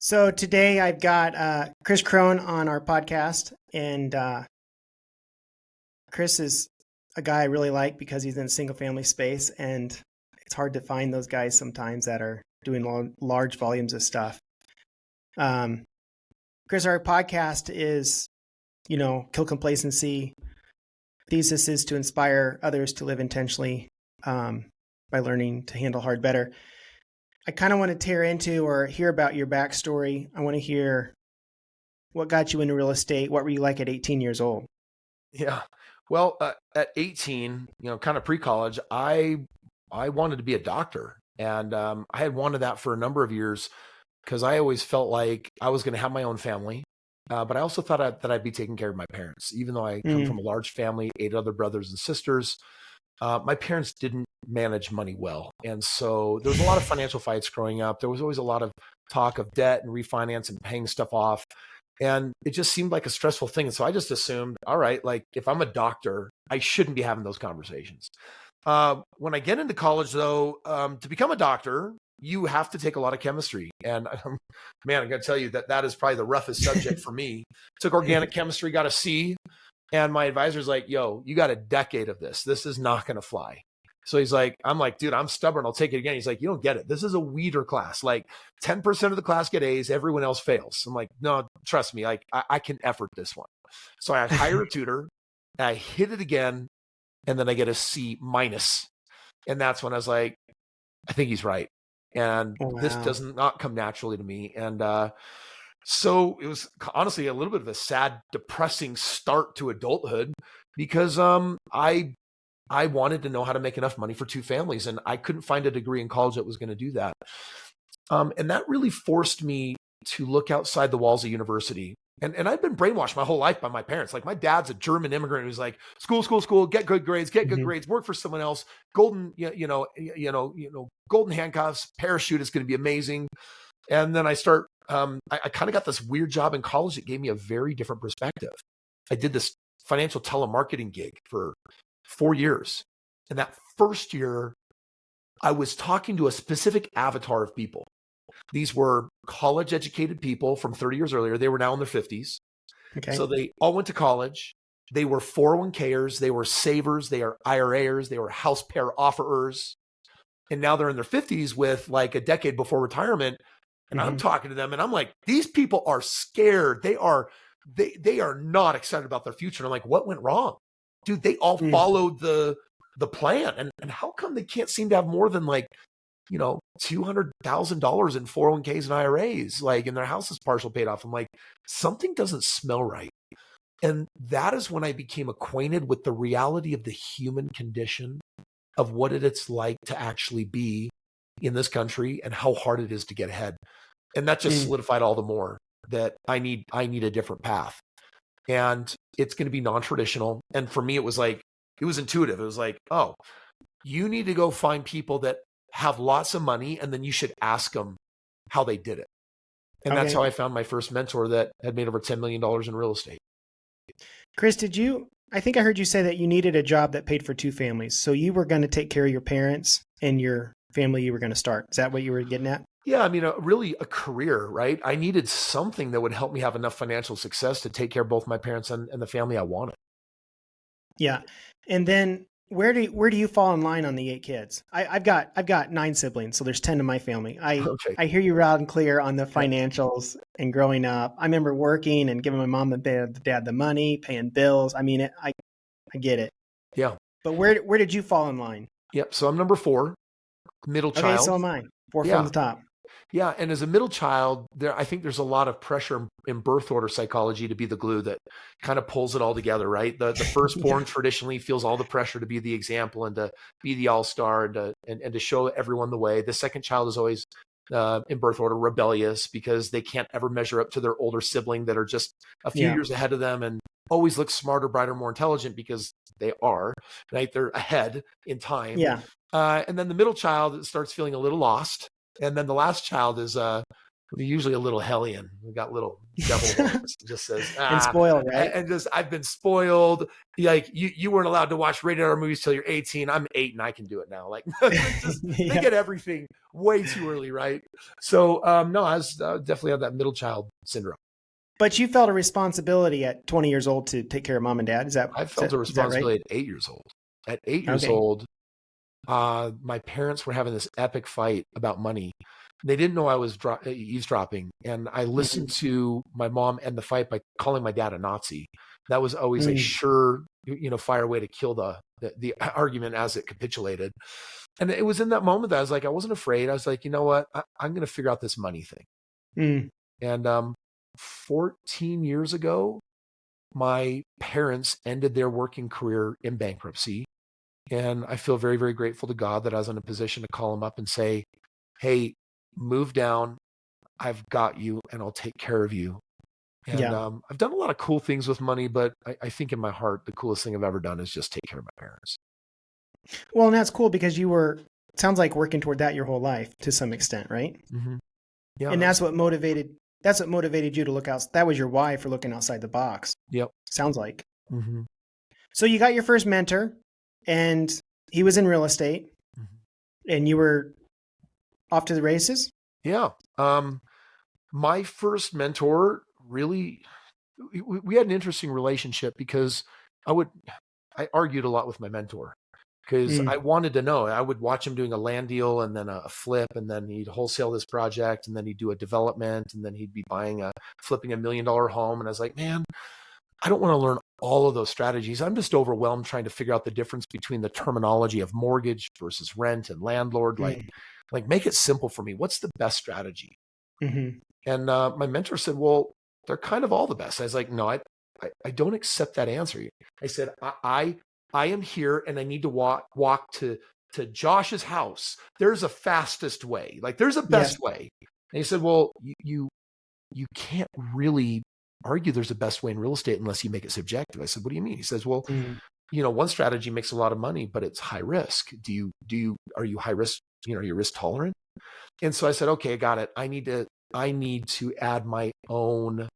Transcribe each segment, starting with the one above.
So today I've got Kris Krohn on our podcast, and Kris is a guy I really like because he's in a single family space, and it's hard to find those guys sometimes that are doing large volumes of stuff. Kris, our podcast is, Kill Complacency. Thesis is to inspire others to live intentionally by learning to handle hard better. I kind of want to tear into or hear about your backstory. I want to hear what got you into real estate. What were you like at 18 years old? Yeah. Well, at 18, kind of pre-college, I wanted to be a doctor. And I had wanted that for a number of years because I always felt like I was going to have my own family. But I also thought that I'd be taking care of my parents, even though I come from a large family, 8 other brothers and sisters. My parents didn't manage money well. And so there was a lot of financial fights growing up. There was always a lot of talk of debt and refinance and paying stuff off. And it just seemed like a stressful thing. And so I just assumed, all right, like if I'm a doctor, I shouldn't be having those conversations. When I get into college, though, to become a doctor, you have to take a lot of chemistry. And man, I'm going to tell you that is probably the roughest subject for me. Took organic chemistry, got a C. And my advisor's like, yo, you got a decade of this. This is not going to fly. So I'm like, dude, I'm stubborn. I'll take it again. He's like, you don't get it. This is a weeder class. Like 10% of the class get A's. Everyone else fails. I'm like, no, trust me. Like I can effort this one. So I hire a tutor. I hit it again. And then I get a C minus. And that's when I was like, I think he's right. And This does not come naturally to me. And so it was honestly a little bit of a sad, depressing start to adulthood because I wanted to know how to make enough money for 2 families, and I couldn't find a degree in college that was going to do that. And that really forced me to look outside the walls of university. And I've been brainwashed my whole life by my parents. Like my dad's a German immigrant who's like, school, get good grades, work for someone else, golden handcuffs, parachute is going to be amazing. And then I kind of got this weird job in college that gave me a very different perspective. I did this financial telemarketing gig for 4 years. And that first year, I was talking to a specific avatar of people. These were college educated people from 30 years earlier. They were now in their 50s. Okay. So they all went to college. They were 401kers. They were savers. They are IRAers. They were house pair offerers. And now they're in their 50s with like a decade before retirement. And I'm talking to them and I'm like, these people are scared. They are not excited about their future. And I'm like, what went wrong? Dude, they all followed the plan. And how come they can't seem to have more than like, $200,000 in 401ks and IRAs, like, and their house is partial paid off? I'm like, something doesn't smell right. And that is when I became acquainted with the reality of the human condition, of what it's like to actually be in this country and how hard it is to get ahead. And that just solidified all the more that I need a different path. And it's going to be non-traditional. And for me, it was intuitive. It was like, oh, you need to go find people that have lots of money, and then you should ask them how they did it. And that's how I found my first mentor that had made over $10 million in real estate. Kris, I think I heard you say that you needed a job that paid for 2 families. So you were going to take care of your parents and your family you were going to start. Is that what you were getting at? Yeah, I mean, really a career, right? I needed something that would help me have enough financial success to take care of both my parents and the family I wanted. Yeah. And then where do you fall in line on the 8 kids? I've got 9 siblings, so there's 10 in my family. I hear you loud and clear on the financials and growing up. I remember working and giving my mom and dad the money, paying bills. I mean, I get it. Yeah. But where did you fall in line? Yep. So I'm number 4, middle child. Okay, so am I. 4 from the top. Yeah. And as a middle child, I think there's a lot of pressure in birth order psychology to be the glue that kind of pulls it all together, right? The firstborn traditionally feels all the pressure to be the example and to be the all-star and to show everyone the way. The second child is always in birth order rebellious because they can't ever measure up to their older sibling that are just a few years ahead of them and always look smarter, brighter, more intelligent because they are, right? They're ahead in time. Yeah. And then the middle child starts feeling a little lost. And then the last child is Usually a little hellion. We got little devil horns. Just says, And spoiled, right? and just, I've been spoiled. Like you weren't allowed to watch rated R movies till you're 18. I'm 8 and I can do it now. Like just, they Yeah. get everything way too early, right? So no, I was definitely had that middle child syndrome. But you felt a responsibility at 20 years old to take care of mom and dad. I felt a Is that right? responsibility at 8 years old. At 8 years Okay. old, my parents were having this epic fight about money. They didn't know I was eavesdropping, and I listened Mhm. to my mom end the fight by calling my dad a Nazi. That was always a Mm. sure, fire way to kill the argument as it capitulated. And it was in that moment that I was like, I wasn't afraid. I was like, you know what? I'm going to figure out this money thing. Mm. And 14 years ago, my parents ended their working career in bankruptcy. And I feel very, very grateful to God that I was in a position to call them up and say, hey, move down. I've got you and I'll take care of you. And Yeah. I've done a lot of cool things with money, but I think in my heart, the coolest thing I've ever done is just take care of my parents. Well, and that's cool because you were, sounds like working toward that your whole life to some extent, right? Mm-hmm. Yeah. And that's what motivated you to look out. That was your why for looking outside the box. Yep. Sounds like. Mm-hmm. So you got your first mentor and he was in real estate and you were off to the races? Yeah. My first mentor really, we had an interesting relationship because I argued a lot with my mentor because I Mm. wanted to know. I would watch him doing a land deal and then a flip, and then he'd wholesale this project, and then he'd do a development, and then he'd be flipping $1 million home. And I was like, man, I don't want to learn all of those strategies. I'm just overwhelmed trying to figure out the difference between the terminology of mortgage versus rent and landlord. Mm. Like make it simple for me. What's the best strategy? Mm-hmm. And my mentor said, well, they're kind of all the best. I was like, no, I don't accept that answer. I said, I am here and I need to walk to Josh's house. There's a fastest way. Like there's a best way. And he said, well, you can't really argue there's a best way in real estate unless you make it subjective. I said, what do you mean? He says, well, Mm. one strategy makes a lot of money, but it's high risk. Are you high risk? You're risk tolerant. And so I said, okay, I got it. I need to add my own,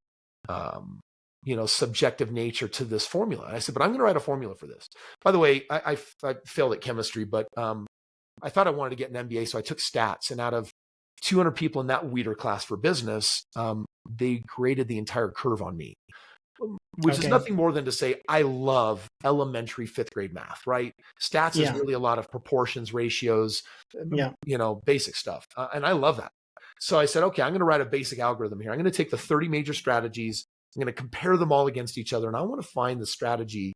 subjective nature to this formula. And I said, but I'm going to write a formula for this. By the way, I failed at chemistry, but I thought I wanted to get an MBA. So I took stats, and out of 200 people in that Weeder class for business, they graded the entire curve on me, which is nothing more than to say, I love elementary 5th grade math, right? Stats is really a lot of proportions, ratios, basic stuff. And I love that. So I said, okay, I'm going to write a basic algorithm here. I'm going to take the 30 major strategies. I'm going to compare them all against each other. And I want to find the strategy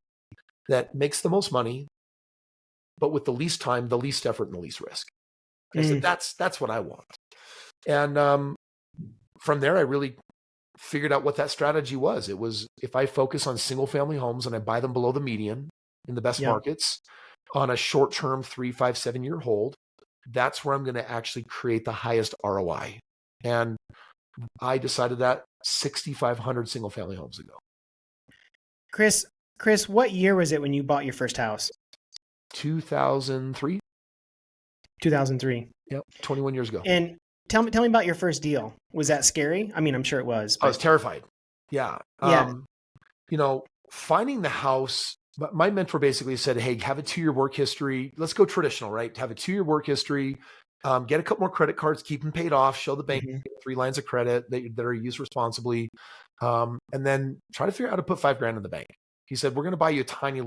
that makes the most money, but with the least time, the least effort, and the least risk. I said, that's what I want. And from there, I really figured out what that strategy was. It was, if I focus on single family homes and I buy them below the median in the best markets on a short-term 3, 5, 7-year hold, that's where I'm going to actually create the highest ROI. And I decided that 6,500 single family homes ago. Kris, what year was it when you bought your first house? 2003. 2003. Yep, 21 years ago. And tell me about your first deal. Was that scary? I mean, I'm sure it was. I was terrified. Yeah. Finding the house, my mentor basically said, hey, have a 2-year work history. Let's go traditional, right? Have a 2-year work history, get a couple more credit cards, keep them paid off, show the bank 3 lines of credit that are used responsibly, and then try to figure out how to put $5,000 in the bank. He said, we're going to buy you a tiny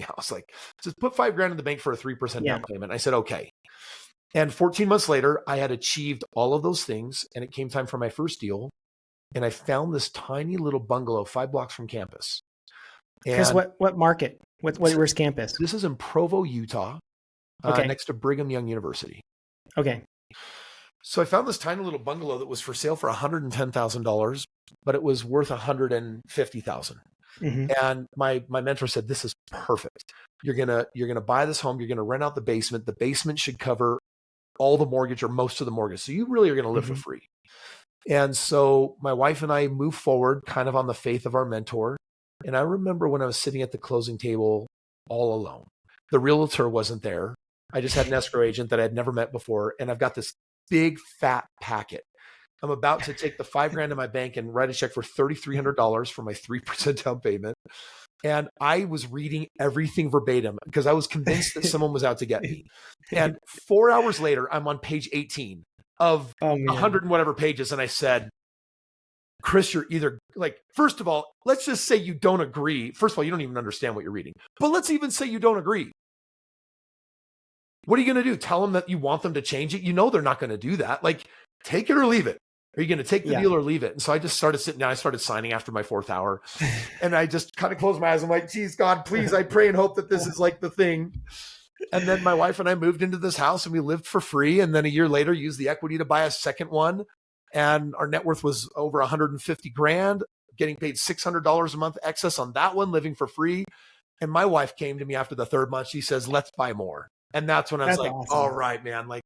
house. Like, just put $5,000 in the bank for a 3% down payment. I said, okay. And 14 months later, I had achieved all of those things, and it came time for my first deal. And I found this tiny little bungalow 5 blocks from campus. And Kris, what market? Where's campus? This is in Provo, Utah, next to Brigham Young University. Okay. So I found this tiny little bungalow that was for sale for $110,000, but it was worth $150,000. And my mentor said, this is perfect. You're gonna buy this home. You're gonna rent out the basement. The basement should cover all the mortgage or most of the mortgage. So you really are gonna live for free. And so my wife and I moved forward kind of on the faith of our mentor. And I remember when I was sitting at the closing table all alone, the realtor wasn't there. I just had an escrow agent that I had never met before. And I've got this big fat packet. I'm about to take the $5,000 in my bank and write a check for $3,300 for my 3% down payment. And I was reading everything verbatim because I was convinced that someone was out to get me. And 4 hours later, I'm on page 18 of Oh man. 100 and whatever pages. And I said, Kris, you're either like, first of all, let's just say you don't agree. First of all, you don't even understand what you're reading, but let's even say you don't agree. What are you going to do? Tell them that you want them to change it? You know, they're not going to do that. Like, take it or leave it. Are you going to take the deal or leave it? And so I just started sitting down. I started signing after my 4th hour, and I just kind of closed my eyes. I'm like, geez, God, please, I pray and hope that this is like the thing. And then my wife and I moved into this house and we lived for free. And then a year later, used the equity to buy a second one. And our net worth was over 150 grand, getting paid $600 a month excess on that one, living for free. And my wife came to me after the 3rd month. She says, let's buy more. And that's when I was like, awesome. All right, man, like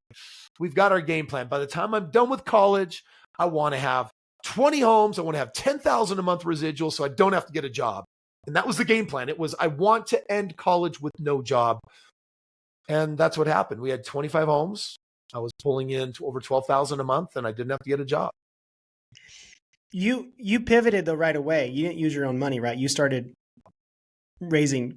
we've got our game plan. By the time I'm done with college, I want to have 20 homes. I want to have 10,000 a month residual so I don't have to get a job. And that was the game plan. It was, I want to end college with no job. And that's what happened. We had 25 homes. I was pulling in to over 12,000 a month and I didn't have to get a job. You pivoted though right away. You didn't use your own money, right? You started raising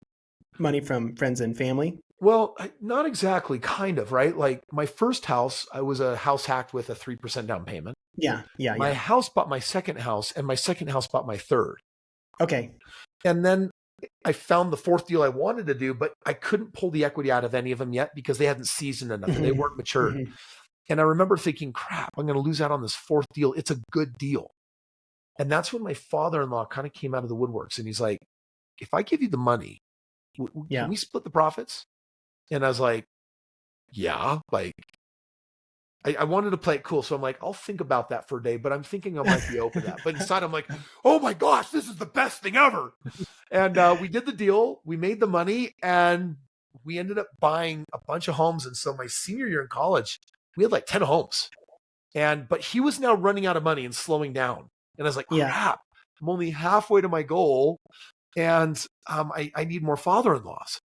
money from friends and family. Well, not exactly, kind of, right? Like my first house, I was a house hacked with a 3% down payment. Yeah. My house bought my second house and my second house bought my third. Okay. And then I found the 4th deal I wanted to do, but I couldn't pull the equity out of any of them yet because they hadn't seasoned enough and they weren't mature. And I remember thinking, crap, I'm going to lose out on this 4th deal. It's a good deal. And that's when my father-in-law kind of came out of the woodworks and he's like, if I give you the money, can we split the profits? And I was like, yeah, like I wanted to play it cool. So I'm like, I'll think about that for a day, but I'm thinking I might be open to that. But inside I'm like, oh my gosh, this is the best thing ever. And we did the deal. We made the money and we ended up buying a bunch of homes. And so my senior year in college, we had like 10 homes. But he was now running out of money and slowing down. And I was like, crap, I'm only halfway to my goal. And I need more father-in-laws.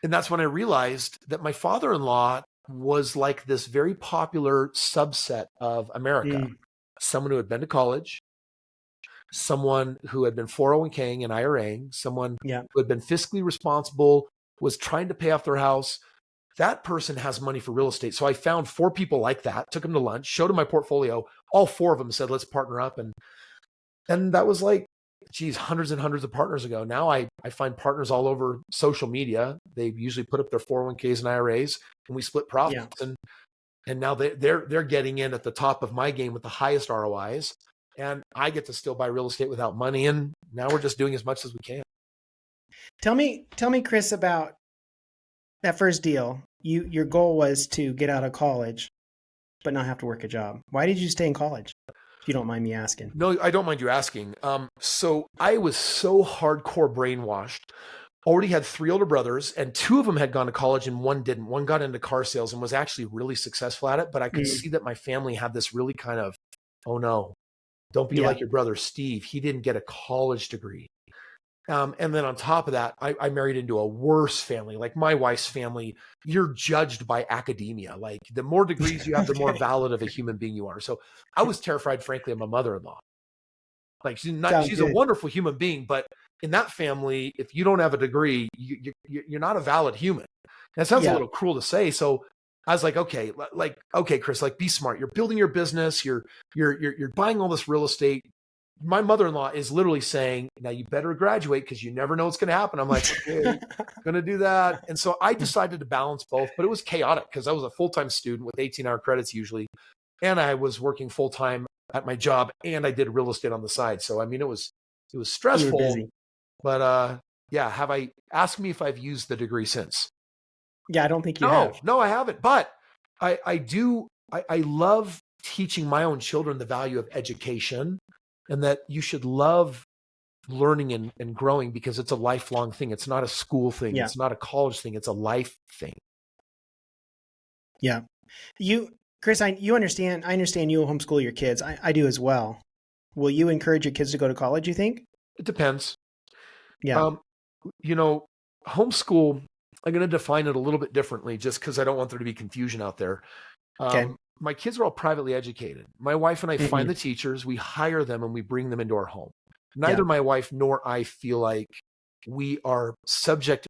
And that's when I realized that my father-in-law was like this very popular subset of America. Someone who had been to college, someone who had been 401k and IRAing, someone who had been fiscally responsible, was trying to pay off their house. That person has money for real estate. So I found 4 people like that, took them to lunch, showed them my portfolio. All 4 of them said, let's partner up. And that was like, geez, hundreds and hundreds of partners ago. Now I find partners all over social media. They usually put up their 401ks and IRAs and we split profits. And now they're getting in at the top of my game with the highest ROIs. And I get to still buy real estate without money. And now we're just doing as much as we can. Tell me, Kris, about that first deal. Your goal was to get out of college, but not have to work a job. Why did you stay in college? If you don't mind me asking. No, I don't mind you asking. So I was so hardcore brainwashed. Already had 3 older brothers and 2 of them had gone to college and 1 didn't. 1 got into car sales and was actually really successful at it. But I could see that my family had this really kind of, oh no, don't be like your brother, Steve. He didn't get a college degree. And then on top of that, I married into a worse family. Like my wife's family, you're judged by academia. Like the more degrees you have, the more valid of a human being you are. So I was terrified, frankly, of my mother-in-law. Like she's a wonderful human being, but in that family, if you don't have a degree, you're not a valid human. And it sounds a little cruel to say. So I was like, okay, Kris, like be smart. You're building your business. You're buying all this real estate. My mother-in-law is literally saying, now you better graduate because you never know what's going to happen. I'm like, okay, going to do that. And so I decided to balance both, but it was chaotic because I was a full-time student with 18-hour credits usually. And I was working full-time at my job and I did real estate on the side. So, I mean, it was stressful, but ask me if I've used the degree since. Yeah, I don't think you have. No, I haven't. But I love teaching my own children the value of education and that you should love learning and growing because it's a lifelong thing. It's not a school thing. It's not a college thing. It's a life thing. Yeah. Kris, you understand, I understand you'll homeschool your kids. I do as well. Will you encourage your kids to go to college, you think? It depends. Yeah. Homeschool, I'm going to define it a little bit differently just because I don't want there to be confusion out there. Okay. My kids are all privately educated. My wife and I find Hmm. the teachers, we hire them, and we bring them into our home. Yeah. Neither my wife nor I feel like we are subject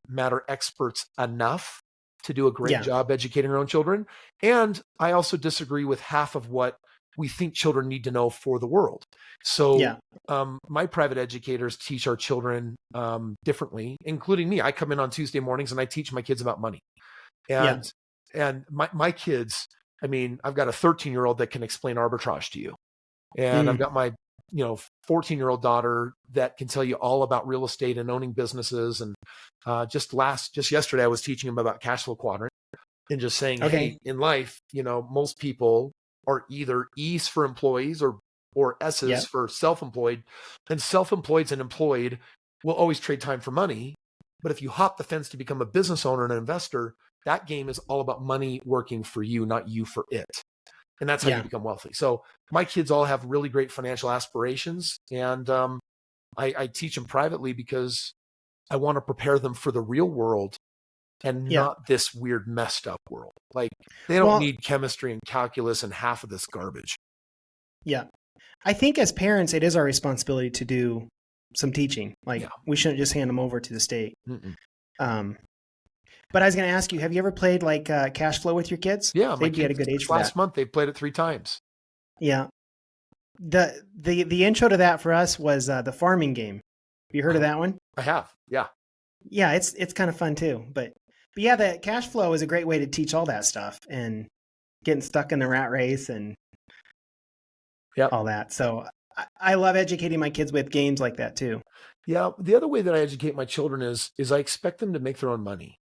matter experts enough to do a great Yeah. job educating our own children. And I also disagree with half of what we think children need to know for the world. So Yeah. my private educators teach our children differently, including me. I come in on Tuesday mornings and I teach my kids about money. Yeah. And my kids, I mean, I've got a 13-year-old that can explain arbitrage to you. And I've Mm. got my 14-year-old daughter that can tell you all about real estate and owning businesses. And just yesterday, I was teaching them about cash flow quadrant and just saying, hey, Okay. in life, most people are either E's for employees or S's Yeah. for self-employed, and self-employed and employed will always trade time for money. But if you hop the fence to become a business owner and an investor, that game is all about money working for you, not you for it. And that's how you Yeah. become wealthy. So my kids all have really great financial aspirations, and I teach them privately because I want to prepare them for the real world and Yeah. not this weird messed up world. Like they don't Well, need chemistry and calculus and half of this garbage. yeah. I think as parents, it is our responsibility to do some teaching. Like Yeah. we shouldn't just hand them over to the state. Mm-mm. Um, but I was going to ask you, have you ever played like cash flow with your kids? Yeah, my They'd be at a kids good age this for that. last month they played it 3 times. Yeah. The intro to that for us was the farming game. Have you heard of that one? I have. Yeah. Yeah, it's kind of fun too. But yeah, the cash flow is a great way to teach all that stuff and getting stuck in the rat race and Yep. all that. So I love educating my kids with games like that too. Yeah. The other way that I educate my children is I expect them to make their own money.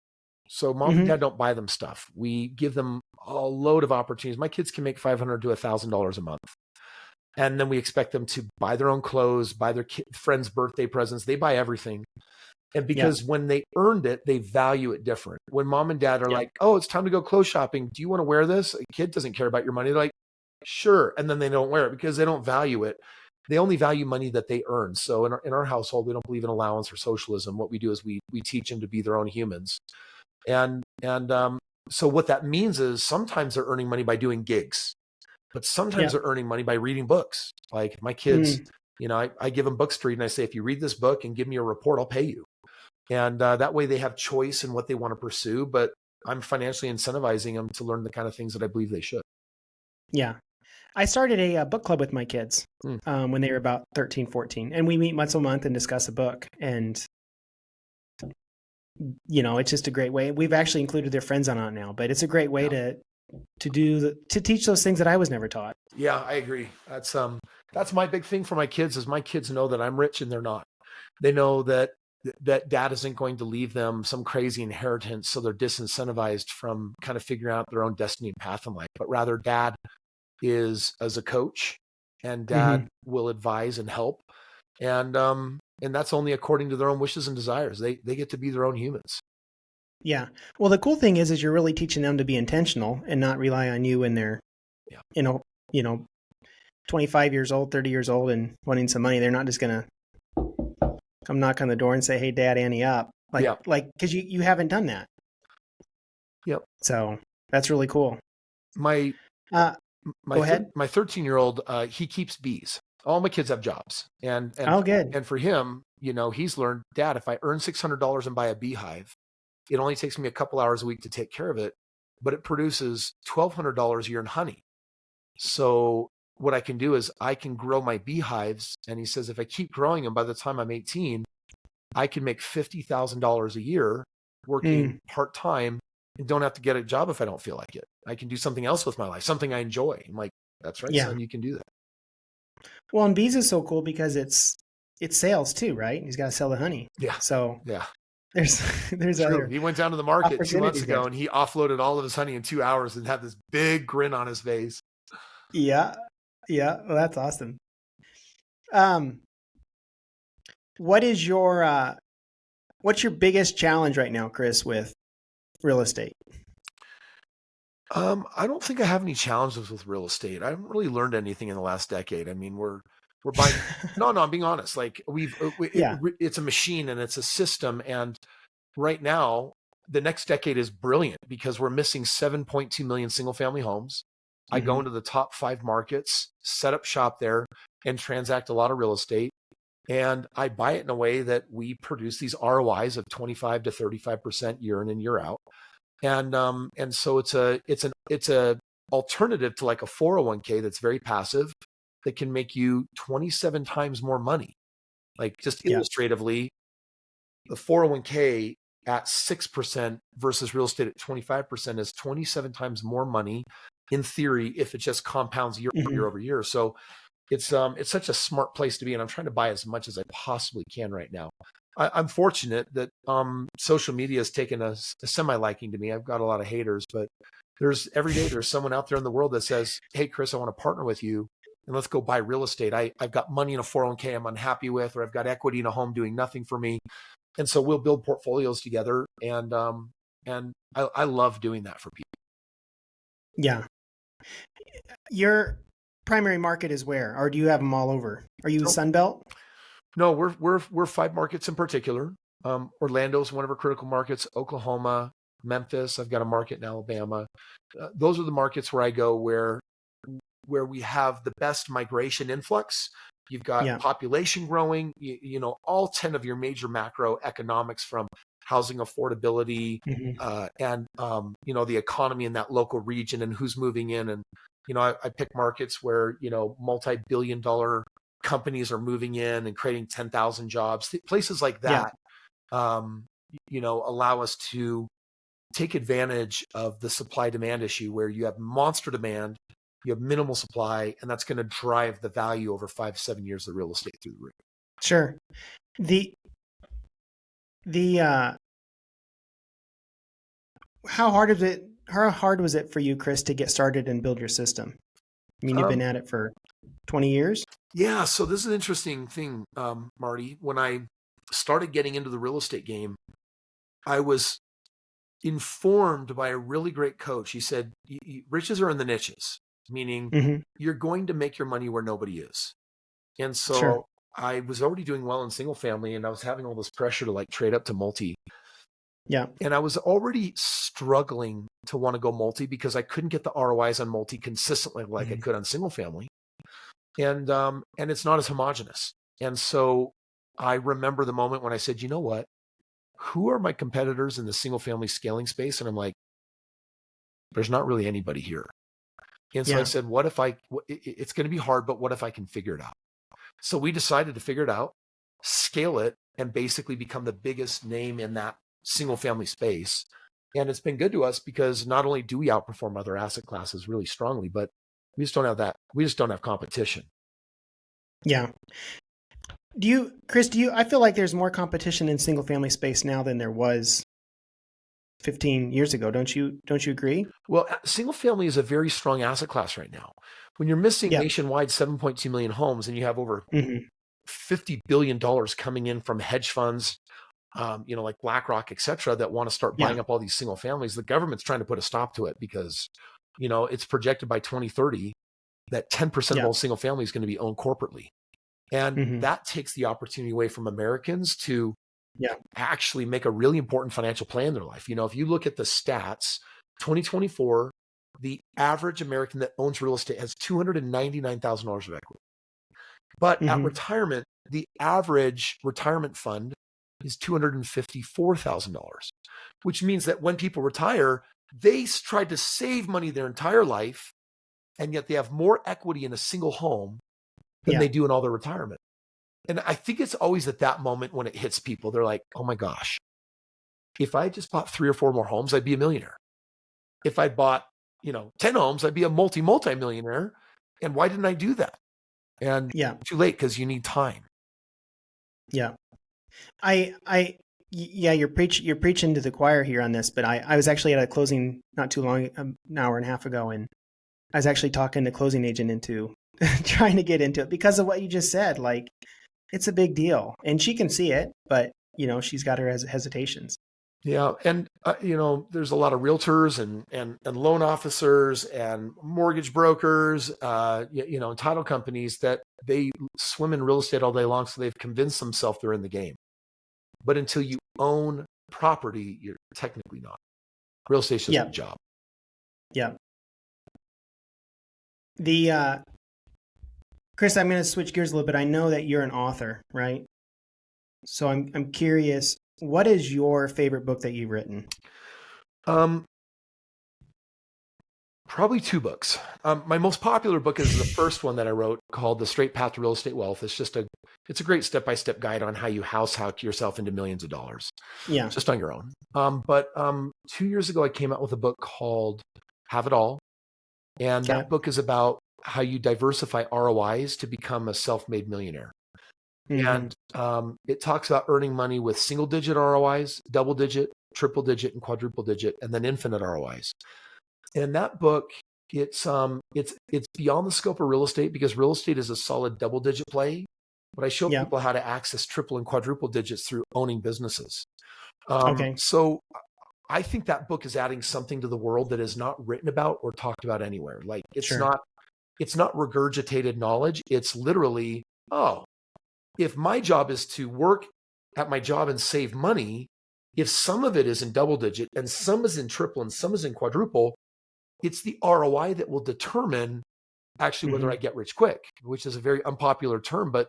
So mom and Hmm. dad don't buy them stuff. We give them a load of opportunities. My kids can make $500 to $1,000 a month. And then we expect them to buy their own clothes, buy their friends' birthday presents. They buy everything. And Yeah. because when they earned it, they value it different. When mom and dad are Yeah. like, oh, it's time to go clothes shopping. Do you want to wear this? A kid doesn't care about your money. They're like, sure. And then they don't wear it because they don't value it. They only value money that they earn. So in our household, we don't believe in allowance or socialism. What we do is we teach them to be their own humans. And so what that means is sometimes they're earning money by doing gigs, but sometimes Yeah. they're earning money by reading books. Like my kids, Mm. I give them books to read and I say, if you read this book and give me a report, I'll pay you. And that way they have choice in what they want to pursue, but I'm financially incentivizing them to learn the kind of things that I believe they should. Yeah. I started a book club with my kids Mm. when they were about 13, 14. And we meet once a month and discuss a book. And, it's just a great way. We've actually included their friends on it now, but it's a great way to teach those things that I was never taught. Yeah, I agree. That's my big thing for my kids is my kids know that I'm rich and they're not. They know that dad isn't going to leave them some crazy inheritance, so they're disincentivized from kind of figuring out their own destiny and path in life. But rather, dad is as a coach, and dad Hmm. will advise and help, and that's only according to their own wishes and desires. They get to be their own humans. Yeah. Well, the cool thing is you're really teaching them to be intentional and not rely on you when they're, Yeah. you know, 25 years old, 30 years old and wanting some money. They're not just going to come knock on the door and say, hey, dad, ante up. Yeah. Because you haven't done that. Yep. So that's really cool. My Go ahead. My 13-year-old, he keeps bees. All my kids have jobs, and Oh, good. and for him, he's learned, Dad, if I earn $600 and buy a beehive, it only takes me a couple hours a week to take care of it, but it produces $1,200 a year in honey. So what I can do is I can grow my beehives, and he says if I keep growing them, by the time I'm 18, I can make $50,000 a year working part time and don't have to get a job if I don't feel like it. I can do something else with my life, something I enjoy. I'm like, that's right, Yeah. son, you can do that. Well, and bees is so cool because it's sales too, right? He's got to sell the honey. Yeah. So Yeah. there's True. other He went down to the market 2 months opportunities ago there. and he offloaded all of his honey in 2 hours and had this big grin on his face. Yeah. Yeah. Well, that's awesome. What is what's your biggest challenge right now, Kris, with real estate? I don't think I have any challenges with real estate. I haven't really learned anything in the last decade. I mean, we're buying. No, I'm being honest. Like Yeah. it's a machine and it's a system. And right now, the next decade is brilliant because we're missing 7.2 million single family homes. I go into the top 5 markets, set up shop there, and transact a lot of real estate. And I buy it in a way that we produce these ROIs of 25 to 35% year in and year out. And so it's a alternative to like a 401k that's very passive that can make you 27 times more money. Like just illustratively, the 401k at 6% versus real estate at 25% is 27 times more money in theory if it just compounds year over year. So it's such a smart place to be, and I'm trying to buy as much as I possibly can right now. I'm fortunate that social media has taken a semi-liking to me. I've got a lot of haters, but every day there's someone out there in the world that says, "Hey, Kris, I want to partner with you, and let's go buy real estate. I've got money in a 401k I'm unhappy with, or I've got equity in a home doing nothing for me." And so we'll build portfolios together, and I love doing that for people. Yeah. Your primary market is where, or do you have them all over? Are you Sunbelt? No, we're 5 markets in particular. Orlando's one of our critical markets. Oklahoma, Memphis. I've got a market in Alabama. Those are the markets where I go where we have the best migration influx. You've got population growing. You know, all 10 of your major macroeconomics from housing affordability and you know, the economy in that local region and who's moving in. And you know, I pick markets where, you know, multi-billion-dollar companies are moving in and creating 10,000 jobs. Places like that, you know, allow us to take advantage of the supply-demand issue where you have monster demand, you have minimal supply, and that's going to drive the value over 5-7 years of real estate through the roof. Sure. How hard was it for you, Kris, to get started and build your system? I mean, you've been at it for 20 years. Yeah. So this is an interesting thing, Marty. When I started getting into the real estate game, I was informed by a really great coach. He said, riches are in the niches, meaning you're going to make your money where nobody is. And so I was already doing well in single family, and I was having all this pressure to like trade up to multi. Yeah. And I was already struggling to want to go multi because I couldn't get the ROIs on multi consistently like I could on single family. And it's not as homogenous. And so I remember the moment when I said, you know what? Who are my competitors in the single family scaling space? And I'm like, there's not really anybody here. And so I said, what if it's going to be hard, but what if I can figure it out? So we decided to figure it out, scale it, and basically become the biggest name in that single family space. And it's been good to us because not only do we outperform other asset classes really strongly, but we just don't have that. We just don't have competition. Yeah. Kris, I feel like there's more competition in single family space now than there was 15 years ago. Don't you agree? Well, single family is a very strong asset class right now. When you're missing nationwide 7.2 million homes and you have over $50 billion coming in from hedge funds, you know, like BlackRock, et cetera, that want to start buying up all these single families, the government's trying to put a stop to it because, you know, it's projected by 2030 that 10% of all single family is going to be owned corporately. And that takes the opportunity away from Americans to actually make a really important financial plan in their life. You know, if you look at the stats, 2024, the average American that owns real estate has $299,000 of equity. But at retirement, the average retirement fund is $254,000, which means that when people retire, they tried to save money their entire life, and yet they have more equity in a single home than they do in all their retirement. And I think it's always at that moment when it hits people, they're like, oh my gosh, if I just bought 3 or 4 more homes, I'd be a millionaire. If I bought, you know, 10 homes, I'd be a multi-millionaire. And why didn't I do that? And too late because you need time. Yeah. You're preaching to the choir here on this, but I was actually at a closing not too long, an hour and a half ago, and I was actually talking the closing agent into trying to get into it because of what you just said. Like, it's a big deal, and she can see it, but you know, she's got her hesitations. Yeah, and you know, there's a lot of realtors and loan officers and mortgage brokers, you know, and title companies that they swim in real estate all day long, so they've convinced themselves they're in the game. But until you own property, you're technically not. Real estate's just a job. Yeah. Kris, I'm going to switch gears a little bit. I know that you're an author, right? So I'm curious, what is your favorite book that you've written? Probably 2 books. My most popular book is the first one that I wrote called The Straight Path to Real Estate Wealth. It's a great step-by-step guide on how you house hack yourself into millions of dollars. Yeah. Just on your own. But 2 years ago, I came out with a book called Have It All. And that book is about how you diversify ROIs to become a self-made millionaire. And it talks about earning money with single-digit ROIs, double-digit, triple-digit, and quadruple-digit, and then infinite ROIs. And that book, it's beyond the scope of real estate, because real estate is a solid double-digit play. But I show people how to access triple and quadruple digits through owning businesses. So I think that book is adding something to the world that is not written about or talked about anywhere. Like it's not regurgitated knowledge. It's literally, if my job is to work at my job and save money, if some of it is in double digit and some is in triple and some is in quadruple, it's the ROI that will determine actually whether I get rich quick, which is a very unpopular term. But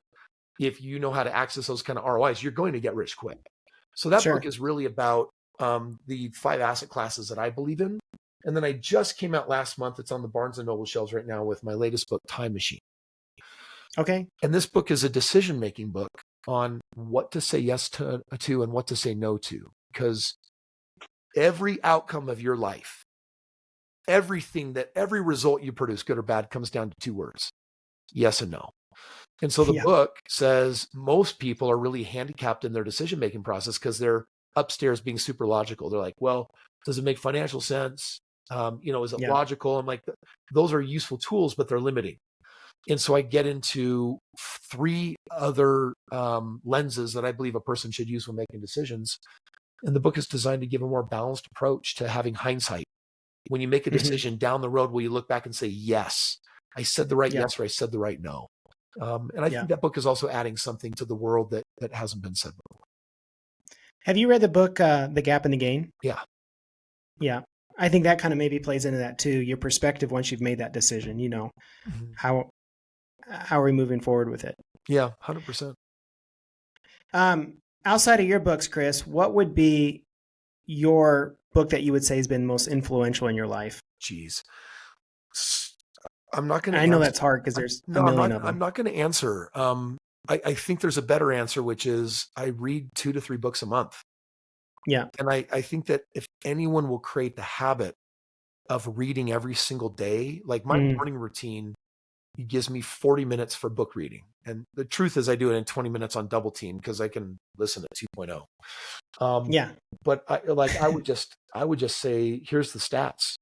if you know how to access those kind of ROIs, you're going to get rich quick. So that book is really about the 5 asset classes that I believe in. And then I just came out last month. It's on the Barnes & Noble shelves right now with my latest book, Time Machine. Okay. And this book is a decision-making book on what to say yes to and what to say no to. Because every outcome of your life, every result you produce, good or bad, comes down to 2 words: yes and no. And so the book says most people are really handicapped in their decision-making process because they're upstairs being super logical. They're like, well, does it make financial sense? Is it logical? I'm like, those are useful tools, but they're limiting. And so I get into 3 other lenses that I believe a person should use when making decisions. And the book is designed to give a more balanced approach to having hindsight. When you make a decision down the road, will you look back and say, yes, I said the right yes, or I said the right no? And I think that book is also adding something to the world that hasn't been said before. Have you read the book, The Gap in the Gain? Yeah. Yeah. I think that kind of maybe plays into that too. Your perspective once you've made that decision, how are we moving forward with it? Yeah, 100%. Outside of your books, Kris, what would be your book that you would say has been most influential in your life? Jeez. I'm not going to. I know that's hard because there's a million of them. I'm not going to answer. I think there's a better answer, which is I read 2 to 3 books a month. Yeah. And I think that if anyone will create the habit of reading every single day, like my morning routine gives me 40 minutes for book reading. And the truth is I do it in 20 minutes on Double Team because I can listen at 2.0. But I would just say, here's the stats.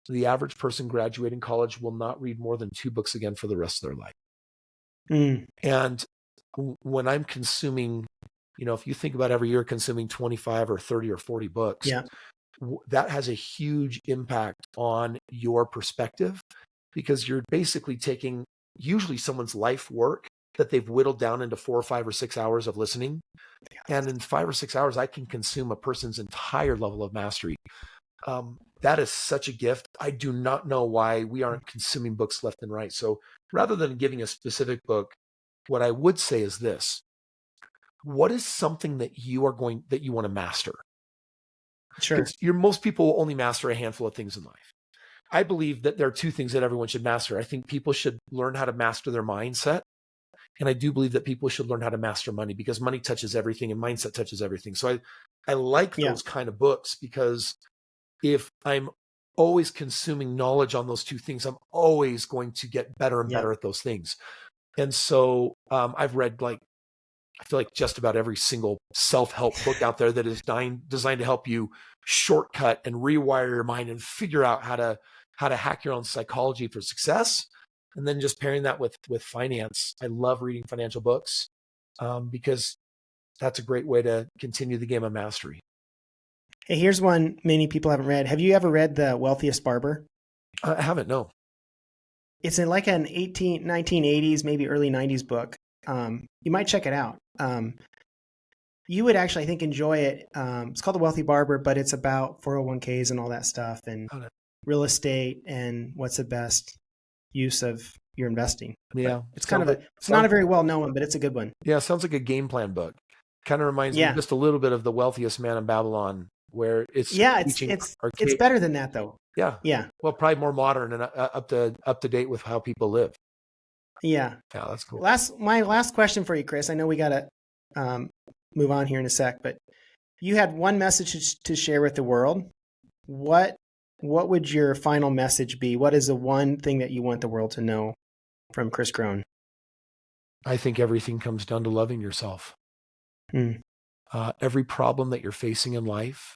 The average person graduating college will not read more than 2 books again for the rest of their life. And when I'm consuming, if you think about every year consuming 25 or 30 or 40 books, that has a huge impact on your perspective, because you're basically taking usually someone's life work that they've whittled down into 4 or 5 or 6 hours of listening. And in 5 or 6 hours, I can consume a person's entire level of mastery. That is such a gift. I do not know why we aren't consuming books left and right. So rather than giving a specific book, what I would say is this: what is something that you want to master? Sure. Most people will only master a handful of things in life. I believe that there are 2 things that everyone should master. I think people should learn how to master their mindset. And I do believe that people should learn how to master money, because money touches everything and mindset touches everything. So I like those kind of books, because if I'm always consuming knowledge on those 2 things, I'm always going to get better and better at those things. And so I've read I feel like just about every single self-help book out there that is designed to help you shortcut and rewire your mind and figure out how to hack your own psychology for success. And then just pairing that with finance. I love reading financial books because that's a great way to continue the game of mastery. Hey, here's one many people haven't read. Have you ever read The Wealthiest Barber? I haven't, no. It's in like an 1980s, maybe early 90s book. You might check it out. you would actually, I think, enjoy it. It's called The Wealthy Barber, but it's about 401ks and all that stuff and real estate and what's the best use of your investing. Yeah. But it's kind of it's not a very well known one, but it's a good one. Yeah. Sounds like a game plan book. Kind of reminds me just a little bit of The Wealthiest Man in Babylon, where it's it's better than that though. Yeah. Yeah. Well, probably more modern and up to date with how people live. Yeah. Yeah, that's cool. My last question for you, Kris. I know we got to move on here in a sec, but you had one message to share with the world. What would your final message be? What is the one thing that you want the world to know from Kris Krohn? I think everything comes down to loving yourself. Every problem that you're facing in life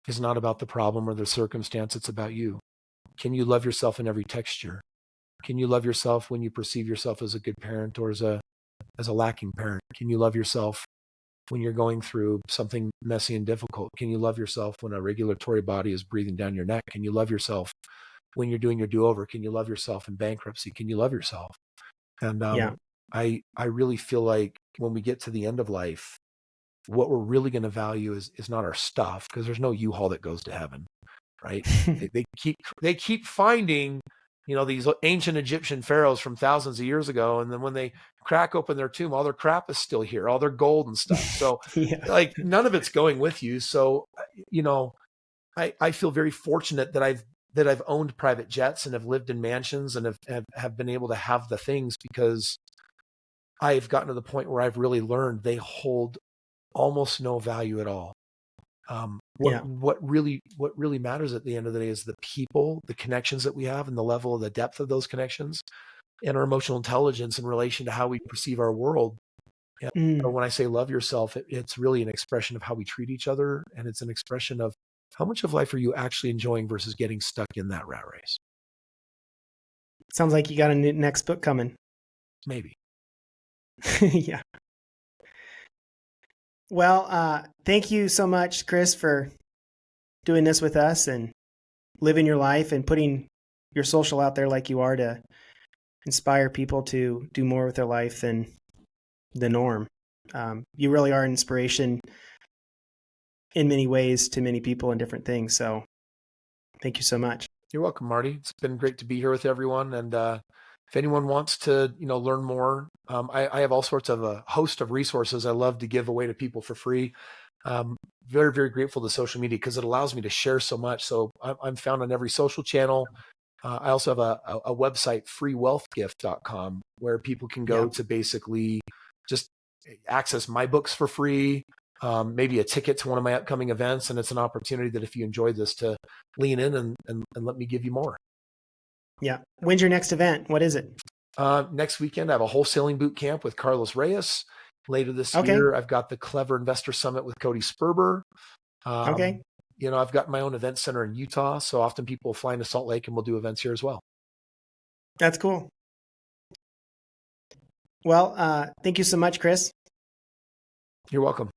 is not about the problem or the circumstance. It's about you. Can you love yourself in every texture? Can you love yourself when you perceive yourself as a good parent or as a lacking parent? Can you love yourself when you're going through something messy and difficult? Can you love yourself when a regulatory body is breathing down your neck? Can you love yourself when you're doing your do-over? Can you love yourself in bankruptcy? Can you love yourself? And I really feel like when we get to the end of life, what we're really going to value is not our stuff, because there's no U-Haul that goes to heaven, right? they keep finding, these ancient Egyptian pharaohs from thousands of years ago, and then when they crack open their tomb, all their crap is still here, all their gold and stuff. So like none of it's going with you. So I feel very fortunate that I've owned private jets and have lived in mansions and have been able to have the things, because I've gotten to the point where I've really learned they hold almost no value at all. What really matters at the end of the day is the people, the connections that we have, and the level of the depth of those connections, and our emotional intelligence in relation to how we perceive our world. And when I say love yourself, it's really an expression of how we treat each other, and it's an expression of how much of life are you actually enjoying versus getting stuck in that rat race. Sounds like you got a new next book coming. Maybe. Yeah. Well, thank you so much, Kris, for doing this with us and living your life and putting your social out there like you are to inspire people to do more with their life than the norm. You really are an inspiration in many ways to many people and different things. So thank you so much. You're welcome, Marty. It's been great to be here with everyone. And if anyone wants to, learn more, I have all sorts of a host of resources I love to give away to people for free. Very, very grateful to social media because it allows me to share so much. So I'm found on every social channel. I also have a website, freewealthgift.com, where people can go to basically just access my books for free, maybe a ticket to one of my upcoming events. And it's an opportunity that if you enjoyed this, to lean in and let me give you more. Yeah. When's your next event? What is it? Next weekend, I have a wholesaling boot camp with Carlos Reyes. Later this year, I've got the Clever Investor Summit with Cody Sperber. I've got my own event center in Utah. So often people fly into Salt Lake and we'll do events here as well. That's cool. Well, thank you so much, Kris. You're welcome.